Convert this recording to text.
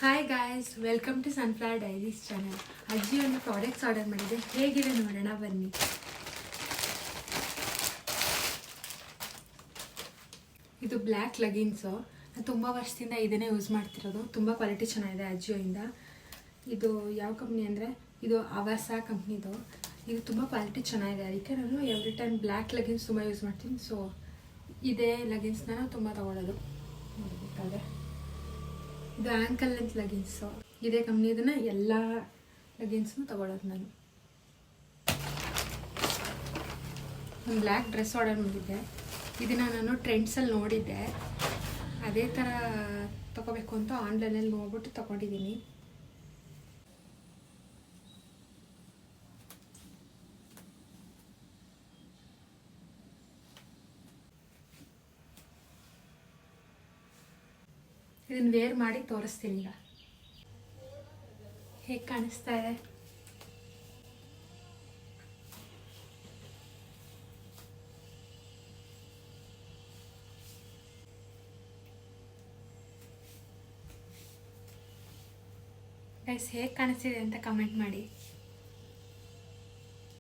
Hi guys, welcome to sunflower diaries channel. ಅಜ್ಜಿ ಒಂದು products order ಮಾಡಿದೆ, ಹೇಗಿದೆ ನೋಡೋಣ ಬನ್ನಿ. ಇದು ಬ್ಲ್ಯಾಕ್ ಲೆಗಿನ್ಸು. ನಾನು ತುಂಬ ವರ್ಷದಿಂದ ಇದನ್ನೇ ಯೂಸ್ ಮಾಡ್ತಿರೋದು. ತುಂಬ ಕ್ವಾಲಿಟಿ ಚೆನ್ನಾಗಿದೆ ಅಜ್ಜಿಯೋಯಿಂದ. ಇದು ಯಾವ ಕಂಪ್ನಿ ಅಂದರೆ ಇದು ಅವಾಸ ಕಂಪ್ನಿದು. ಇದು ತುಂಬ ಕ್ವಾಲಿಟಿ ಚೆನ್ನಾಗಿದೆ, ಅದಕ್ಕೆ ನಾನು ಎವ್ರಿ ಟೈಮ್ ಬ್ಲ್ಯಾಕ್ ಲೆಗಿನ್ಸ್ ತುಂಬ ಯೂಸ್ ಮಾಡ್ತೀನಿ. ಸೊ ಇದೇ ಲೆಗಿನ್ಸ್ನ ನಾನು ತುಂಬ ತೊಗೊಳ್ಳೋದು. ನೋಡಬೇಕಾದ್ರೆ ಇದು ಆ್ಯಂಕಲ್ ಲೆಂತ್ ಲೆಗಿನ್ಸು. ಇದೇ ಕಂಪ್ನಿದನ್ನ ಎಲ್ಲ ಲೆಗಿನ್ಸ್ನು ತೊಗೊಳ್ಳೋದು ನಾನು. ಒಂದು ಬ್ಲ್ಯಾಕ್ ಡ್ರೆಸ್ ಆರ್ಡರ್ ಮಾಡಿದ್ದೆ. ಇದನ್ನು ನಾನು ಟ್ರೆಂಡ್ಸಲ್ಲಿ ನೋಡಿದ್ದೆ, ಅದೇ ಥರ ತೊಗೋಬೇಕು ಅಂತ ಆನ್ಲೈನಲ್ಲಿ ನೋಡ್ಬಿಟ್ಟು ತೊಗೊಂಡಿದ್ದೀನಿ. ಇದನ್ನು ವೇರ್ ಮಾಡಿ ತೋರಿಸ್ತೀನಿ ಈಗ ಹೇಗೆ ಕಾಣಿಸ್ತಾ ಇದೆ. ಗೈಸ್, ಹೇಗೆ ಕಾಣಿಸ್ತಿದೆ ಅಂತ ಕಮೆಂಟ್ ಮಾಡಿ.